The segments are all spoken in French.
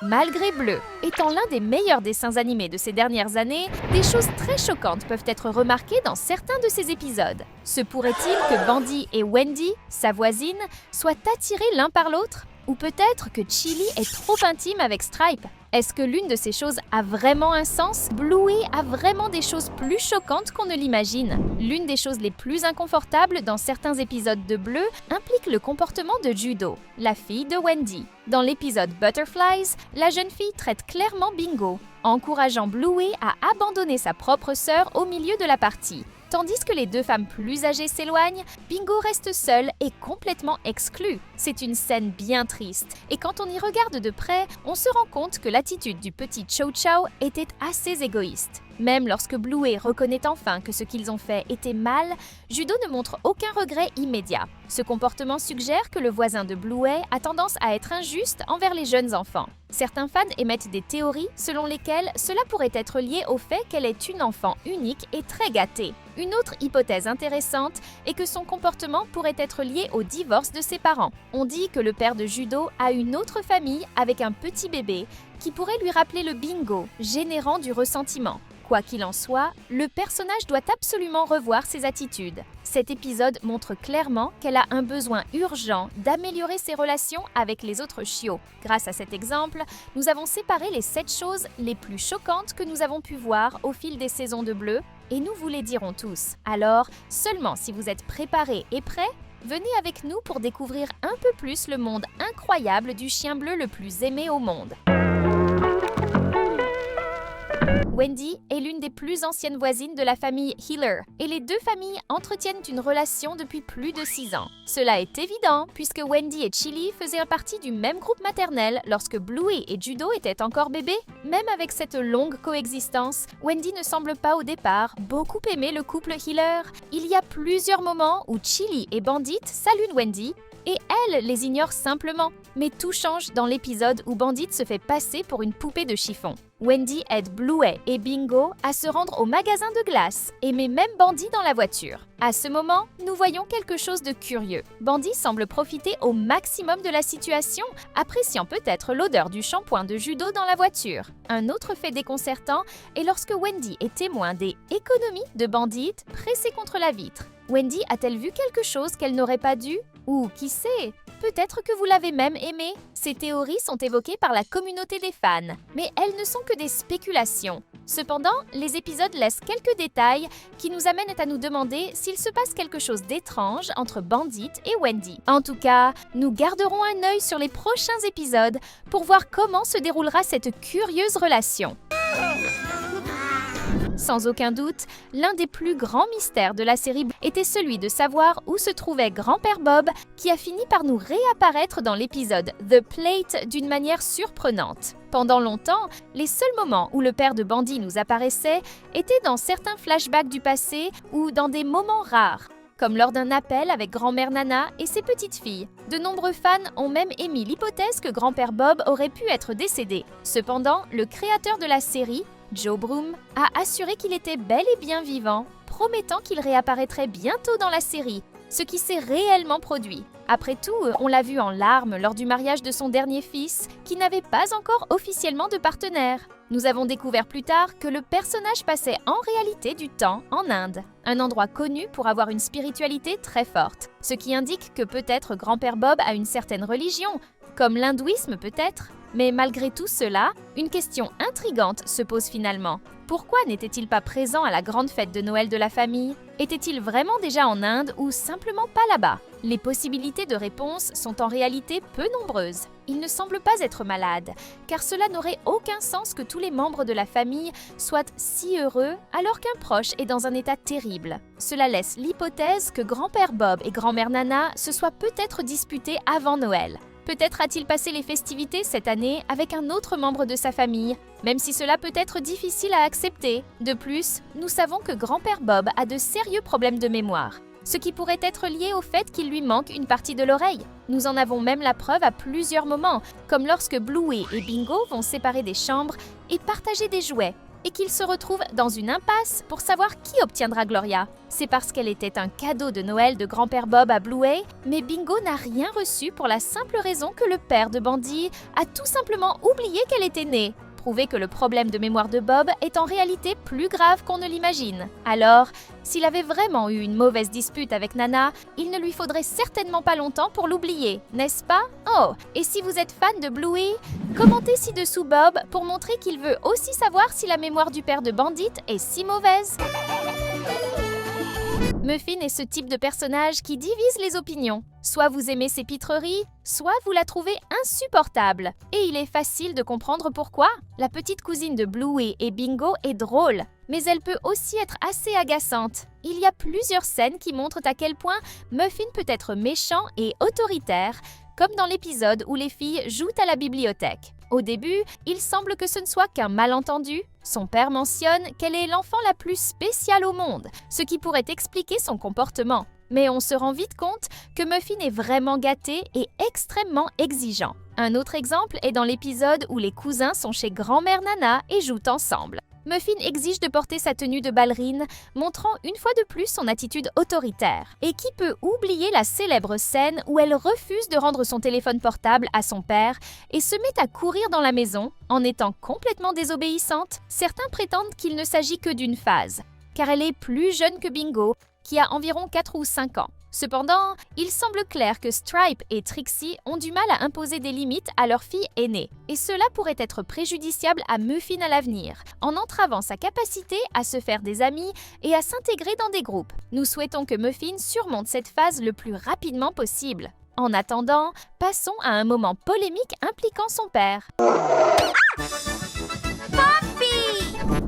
Malgré Bleu étant l'un des meilleurs dessins animés de ces dernières années, des choses très choquantes peuvent être remarquées dans certains de ces épisodes. Se pourrait-il que Bandy et Wendy, sa voisine, soient attirés l'un par l'autre? Ou peut-être que Chili est trop intime avec Stripe? Est-ce que l'une de ces choses a vraiment un sens? Bluey a vraiment des choses plus choquantes qu'on ne l'imagine. L'une des choses les plus inconfortables dans certains épisodes de Bleu implique le comportement de Judo, la fille de Wendy. Dans l'épisode Butterflies, la jeune fille traite clairement Bingo, encourageant Bluey à abandonner sa propre sœur au milieu de la partie. Tandis que les deux femmes plus âgées s'éloignent, Bingo reste seule et complètement exclue. C'est une scène bien triste, et quand on y regarde de près, on se rend compte que l'attitude du petit Chow Chow était assez égoïste. Même lorsque Bluey reconnaît enfin que ce qu'ils ont fait était mal, Judo ne montre aucun regret immédiat. Ce comportement suggère que le voisin de Bluey a tendance à être injuste envers les jeunes enfants. Certains fans émettent des théories selon lesquelles cela pourrait être lié au fait qu'elle est une enfant unique et très gâtée. Une autre hypothèse intéressante est que son comportement pourrait être lié au divorce de ses parents. On dit que le père de Judo a une autre famille avec un petit bébé qui pourrait lui rappeler le bingo, générant du ressentiment. Quoi qu'il en soit, le personnage doit absolument revoir ses attitudes. Cet épisode montre clairement qu'elle a un besoin urgent d'améliorer ses relations avec les autres chiots. Grâce à cet exemple, nous avons séparé les 7 choses les plus choquantes que nous avons pu voir au fil des saisons de Bleu, et nous vous les dirons tous. Alors, seulement si vous êtes préparés et prêts, venez avec nous pour découvrir un peu plus le monde incroyable du chien bleu le plus aimé au monde. Wendy est l'une des plus anciennes voisines de la famille Heeler, et les deux familles entretiennent une relation depuis plus de 6 ans. Cela est évident, puisque Wendy et Chili faisaient partie du même groupe maternel lorsque Bluey et Judo étaient encore bébés. Même avec cette longue coexistence, Wendy ne semble pas au départ beaucoup aimer le couple Heeler. Il y a plusieurs moments où Chili et Bandit saluent Wendy, et elle les ignore simplement. Mais tout change dans l'épisode où Bandit se fait passer pour une poupée de chiffon. Wendy aide Bluey et Bingo à se rendre au magasin de glace et met même Bandit dans la voiture. À ce moment, nous voyons quelque chose de curieux. Bandit semble profiter au maximum de la situation, appréciant peut-être l'odeur du shampoing de Judo dans la voiture. Un autre fait déconcertant est lorsque Wendy est témoin des économies de Bandit pressé contre la vitre. Wendy a-t-elle vu quelque chose qu'elle n'aurait pas dû? Ou qui sait? Peut-être que vous l'avez même aimé. Ces théories sont évoquées par la communauté des fans, mais elles ne sont que des spéculations. Cependant, les épisodes laissent quelques détails qui nous amènent à nous demander s'il se passe quelque chose d'étrange entre Bandit et Wendy. En tout cas, nous garderons un œil sur les prochains épisodes pour voir comment se déroulera cette curieuse relation. Sans aucun doute, l'un des plus grands mystères de la série était celui de savoir où se trouvait Grand-Père Bob, qui a fini par nous réapparaître dans l'épisode The Plate d'une manière surprenante. Pendant longtemps, les seuls moments où le père de Bandy nous apparaissait étaient dans certains flashbacks du passé ou dans des moments rares, comme lors d'un appel avec grand-mère Nana et ses petites filles. De nombreux fans ont même émis l'hypothèse que Grand-Père Bob aurait pu être décédé. Cependant, le créateur de la série, Joe Broom, a assuré qu'il était bel et bien vivant, promettant qu'il réapparaîtrait bientôt dans la série, ce qui s'est réellement produit. Après tout, on l'a vu en larmes lors du mariage de son dernier fils, qui n'avait pas encore officiellement de partenaire. Nous avons découvert plus tard que le personnage passait en réalité du temps en Inde, un endroit connu pour avoir une spiritualité très forte, ce qui indique que peut-être Grand-Père Bob a une certaine religion, comme l'hindouisme peut-être. Mais malgré tout cela, une question intrigante se pose finalement. Pourquoi n'était-il pas présent à la grande fête de Noël de la famille? Était-il vraiment déjà en Inde ou simplement pas là-bas? Les possibilités de réponse sont en réalité peu nombreuses. Il ne semble pas être malade, car cela n'aurait aucun sens que tous les membres de la famille soient si heureux alors qu'un proche est dans un état terrible. Cela laisse l'hypothèse que Grand-Père Bob et Grand-Mère Nana se soient peut-être disputés avant Noël. Peut-être a-t-il passé les festivités cette année avec un autre membre de sa famille, même si cela peut être difficile à accepter. De plus, nous savons que Grand-Père Bob a de sérieux problèmes de mémoire, ce qui pourrait être lié au fait qu'il lui manque une partie de l'oreille. Nous en avons même la preuve à plusieurs moments, comme lorsque Bluey et Bingo vont séparer des chambres et partager des jouets. et qu'ils se retrouvent dans une impasse pour savoir qui obtiendra Gloria. C'est parce qu'elle était un cadeau de Noël de grand-père Bob à Bluey, mais Bingo n'a rien reçu pour la simple raison que le père de Bandy a tout simplement oublié qu'elle était née. Prouver que le problème de mémoire de Bob est en réalité plus grave qu'on ne l'imagine. Alors, s'il avait vraiment eu une mauvaise dispute avec Nana, il ne lui faudrait certainement pas longtemps pour l'oublier, n'est-ce pas? Oh, et si vous êtes fan de Bluey, commentez ci-dessous Bob pour montrer qu'il veut aussi savoir si la mémoire du père de Bandit est si mauvaise. Muffin est ce type de personnage qui divise les opinions. Soit vous aimez ses pitreries, soit vous la trouvez insupportable. Et il est facile de comprendre pourquoi. La petite cousine de Bluey et Bingo est drôle, mais elle peut aussi être assez agaçante. Il y a plusieurs scènes qui montrent à quel point Muffin peut être méchant et autoritaire, comme dans l'épisode où les filles jouent à la bibliothèque. Au début, il semble que ce ne soit qu'un malentendu. Son père mentionne qu'elle est l'enfant la plus spéciale au monde, ce qui pourrait expliquer son comportement. Mais on se rend vite compte que Muffin est vraiment gâté et extrêmement exigeant. Un autre exemple est dans l'épisode où les cousins sont chez grand-mère Nana et jouent ensemble. Muffin exige de porter sa tenue de ballerine, montrant une fois de plus son attitude autoritaire. Et qui peut oublier la célèbre scène où elle refuse de rendre son téléphone portable à son père et se met à courir dans la maison en étant complètement désobéissante? Certains prétendent qu'il ne s'agit que d'une phase, car elle est plus jeune que Bingo, qui a environ 4 ou 5 ans. Cependant, il semble clair que Stripe et Trixie ont du mal à imposer des limites à leur fille aînée, et cela pourrait être préjudiciable à Muffin à l'avenir, en entravant sa capacité à se faire des amis et à s'intégrer dans des groupes. Nous souhaitons que Muffin surmonte cette phase le plus rapidement possible. En attendant, passons à un moment polémique impliquant son père.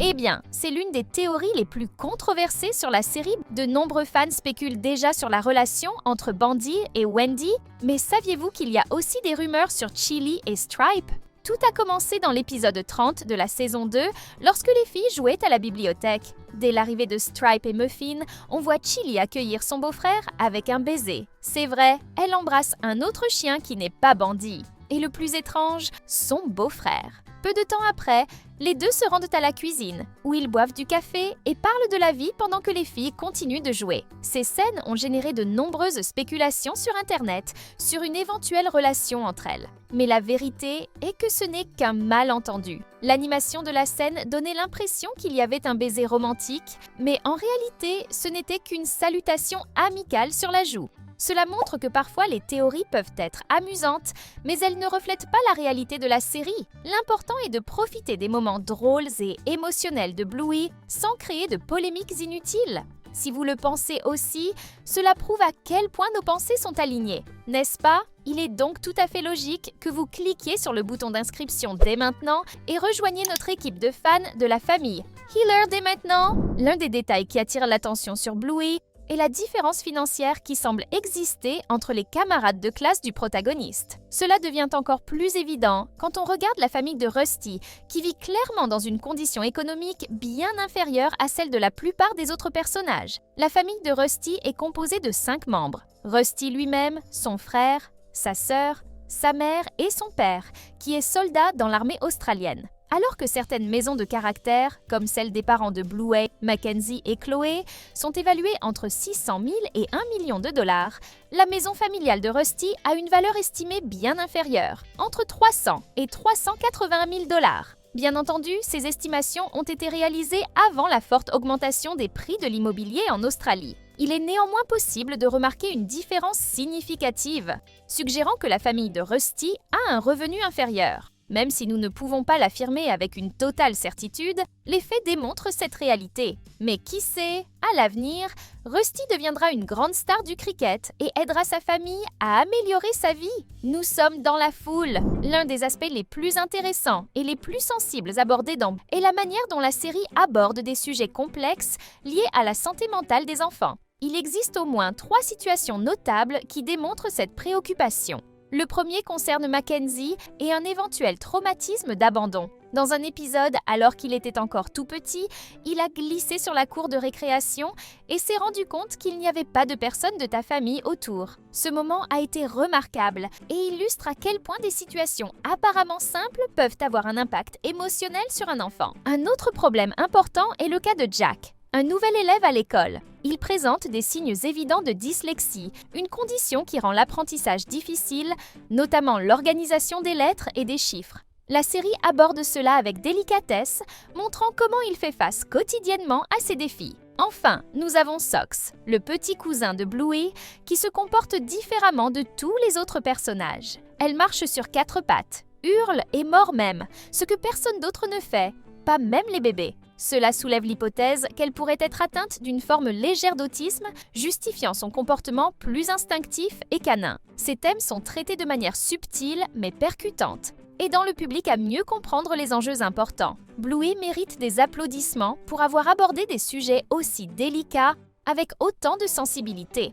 Eh bien, c'est l'une des théories les plus controversées sur la série. De nombreux fans spéculent déjà sur la relation entre Bandy et Wendy, mais saviez-vous qu'il y a aussi des rumeurs sur Chili et Stripe? Tout a commencé dans l'épisode 30 de la saison 2, lorsque les filles jouaient à la bibliothèque. Dès l'arrivée de Stripe et Muffin, on voit Chili accueillir son beau-frère avec un baiser. C'est vrai, elle embrasse un autre chien qui n'est pas Bandy. Et le plus étrange, son beau-frère. Peu de temps après, les deux se rendent à la cuisine, où ils boivent du café et parlent de la vie pendant que les filles continuent de jouer. Ces scènes ont généré de nombreuses spéculations sur Internet sur une éventuelle relation entre elles. Mais la vérité est que ce n'est qu'un malentendu. L'animation de la scène donnait l'impression qu'il y avait un baiser romantique, mais en réalité, ce n'était qu'une salutation amicale sur la joue. Cela montre que parfois les théories peuvent être amusantes, mais elles ne reflètent pas la réalité de la série. L'important est de profiter des moments drôles et émotionnels de Bluey sans créer de polémiques inutiles. Si vous le pensez aussi, cela prouve à quel point nos pensées sont alignées, n'est-ce pas? Il est donc tout à fait logique que vous cliquiez sur le bouton d'inscription dès maintenant et rejoignez notre équipe de fans de la famille Healer dès maintenant. L'un des détails qui attire l'attention sur Bluey et la différence financière qui semble exister entre les camarades de classe du protagoniste. Cela devient encore plus évident quand on regarde la famille de Rusty, qui vit clairement dans une condition économique bien inférieure à celle de la plupart des autres personnages. La famille de Rusty est composée de 5 membres. Rusty lui-même, son frère, sa sœur, sa mère et son père, qui est soldat dans l'armée australienne. Alors que certaines maisons de caractère, comme celle des parents de Bluey, Mackenzie et Chloé, sont évaluées entre 600 000 et 1 million de dollars, la maison familiale de Rusty a une valeur estimée bien inférieure, entre 300 et 380 000 dollars. Bien entendu, ces estimations ont été réalisées avant la forte augmentation des prix de l'immobilier en Australie. Il est néanmoins possible de remarquer une différence significative, suggérant que la famille de Rusty a un revenu inférieur. Même si nous ne pouvons pas l'affirmer avec une totale certitude, les faits démontrent cette réalité. Mais qui sait, à l'avenir, Rusty deviendra une grande star du cricket et aidera sa famille à améliorer sa vie. Nous sommes dans la foule. L'un des aspects les plus intéressants et les plus sensibles abordés est la manière dont la série aborde des sujets complexes liés à la santé mentale des enfants. Il existe au moins 3 situations notables qui démontrent cette préoccupation. Le premier concerne Mackenzie et un éventuel traumatisme d'abandon. Dans un épisode, alors qu'il était encore tout petit, il a glissé sur la cour de récréation et s'est rendu compte qu'il n'y avait pas de personne de ta famille autour. Ce moment a été remarquable et illustre à quel point des situations apparemment simples peuvent avoir un impact émotionnel sur un enfant. Un autre problème important est le cas de Jack, un nouvel élève à l'école. Il présente des signes évidents de dyslexie, une condition qui rend l'apprentissage difficile, notamment l'organisation des lettres et des chiffres. La série aborde cela avec délicatesse, montrant comment il fait face quotidiennement à ces défis. Enfin, nous avons Sox, le petit cousin de Bluey, qui se comporte différemment de tous les autres personnages. Elle marche sur 4 pattes, hurle et mord même, ce que personne d'autre ne fait, pas même les bébés. Cela soulève l'hypothèse qu'elle pourrait être atteinte d'une forme légère d'autisme, justifiant son comportement plus instinctif et canin. Ces thèmes sont traités de manière subtile mais percutante, aidant le public à mieux comprendre les enjeux importants. Bluey mérite des applaudissements pour avoir abordé des sujets aussi délicats avec autant de sensibilité.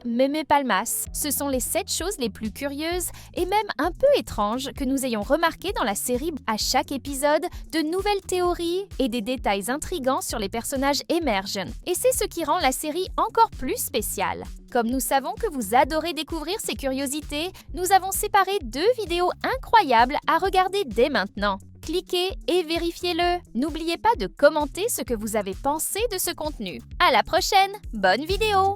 #MemePalmas. Ce sont les 7 choses les plus curieuses et même un peu étranges que nous ayons remarquées dans la série. À chaque épisode, de nouvelles théories et des détails intrigants sur les personnages émergent. Et c'est ce qui rend la série encore plus spéciale. Comme nous savons que vous adorez découvrir ces curiosités, nous avons séparé 2 vidéos incroyables à regarder dès maintenant. Cliquez et vérifiez-le. N'oubliez pas de commenter ce que vous avez pensé de ce contenu. À la prochaine, bonne vidéo!